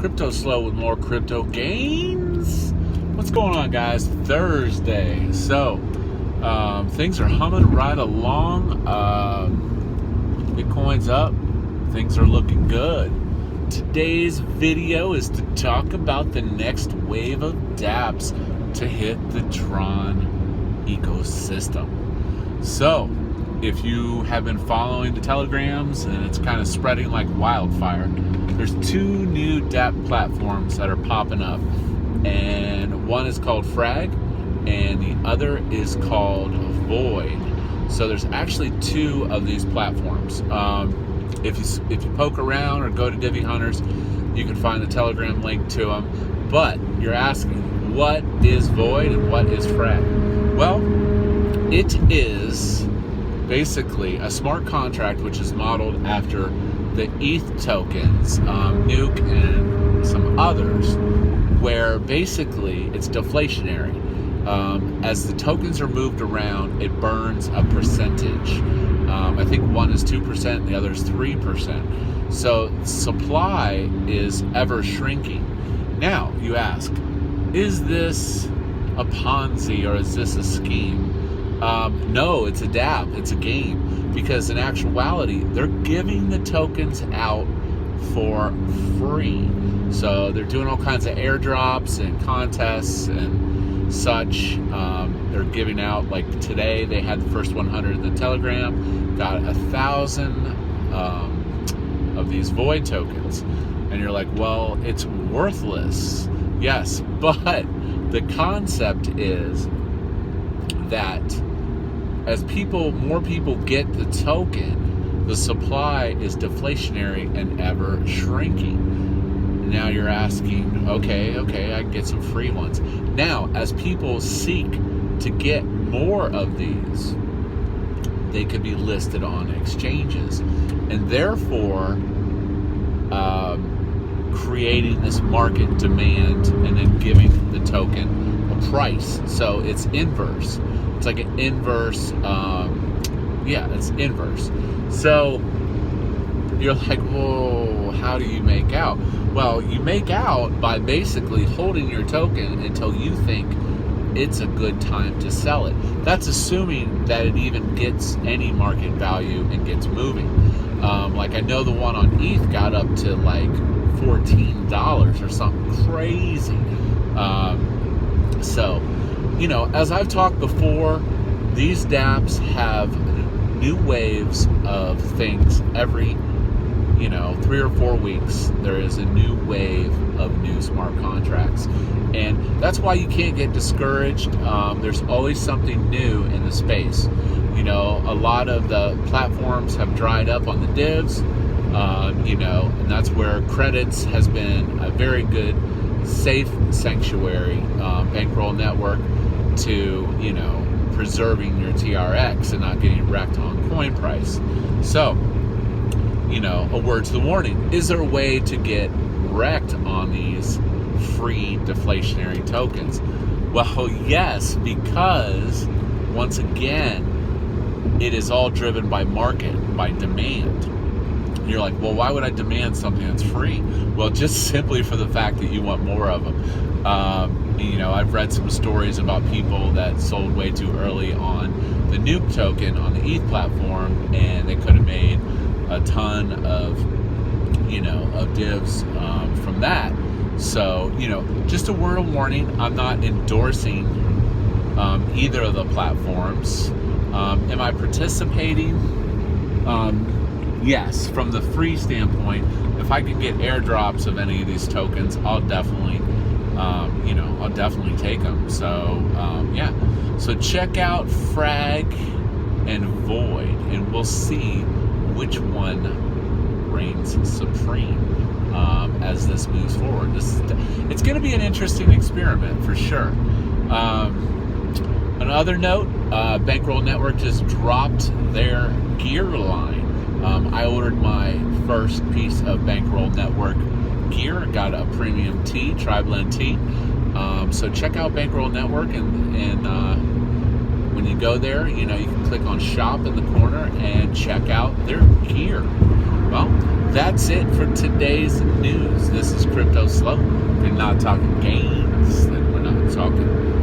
CryptoSlo with more crypto gains. What's going on, guys? Thursday. So, things are humming right along. Bitcoin's up. Things are looking good. Today's video is to talk about the next wave of dApps to hit the Tron ecosystem. So, if you have been following the telegrams and it's kind of spreading like wildfire, there's two new dApp platforms that are popping up, and one is called FRAG and the other is called Void. So there's actually two of these platforms. If you poke around or go to Divvy Hunters, you can find the telegram link to them. But you're asking, what is Void and what is FRAG? Well, it is basically a smart contract which is modeled after the ETH tokens, Nuke and some others, where basically it's deflationary. As the tokens are moved around, it burns a percentage. I think one is 2% and the other is 3%. So supply is ever shrinking. Now you ask, is this a Ponzi or is this a scheme? No, it's a dApp, it's a game, because in actuality, they're giving the tokens out for free. So they're doing all kinds of airdrops and contests and such. They're giving out, like today, they had the first 100 in the Telegram, got 1,000 of these Void tokens. And you're like, well, it's worthless. Yes, but the concept is that as more people get the token, the supply is deflationary and ever shrinking. Now you're asking, okay, I can get some free ones. Now, as people seek to get more of these, they could be listed on exchanges, and therefore creating this market demand and then giving the token a price. So it's inverse. It's like an inverse, it's inverse. So you're like, whoa, how do you make out? Well, you make out by basically holding your token until you think it's a good time to sell it. That's assuming that it even gets any market value and gets moving. Like I know the one on ETH got up to like $14 or something crazy. So, as I've talked before, these dApps have new waves of things every 3 or 4 weeks. There is a new wave of new smart contracts, and that's why you can't get discouraged. There's always something new in the space. A lot of the platforms have dried up on the divs, and that's where credits has been a very good safe sanctuary, bankroll network to preserving your TRX and not getting wrecked on coin price. So a word to the warning, is there a way to get wrecked on these free deflationary tokens? Well, yes, because once again, it is all driven by market, by demand. You're like, well, why would I demand something that's free? Well, just simply for the fact that you want more of them. I've read some stories about people that sold way too early on the Nuke token on the ETH platform, and they could have made a ton of divs from that. So just a word of warning, I'm not endorsing either of the platforms. Am I participating? Yes, from the free standpoint. If I can get airdrops of any of these tokens, I'll definitely take them. So so check out FRAG and Void, and we'll see which one reigns supreme as this moves forward. It's going to be an interesting experiment for sure. On another note, Bankroll Network just dropped their gear line. I ordered my first piece of Bankroll Network gear. Got a premium tee, tri-blend tee. So check out Bankroll Network, and when you go there, you can click on shop in the corner and check out their gear. Well, that's it for today's news. This is CryptoSlo. If you're not talking games, then we're not talking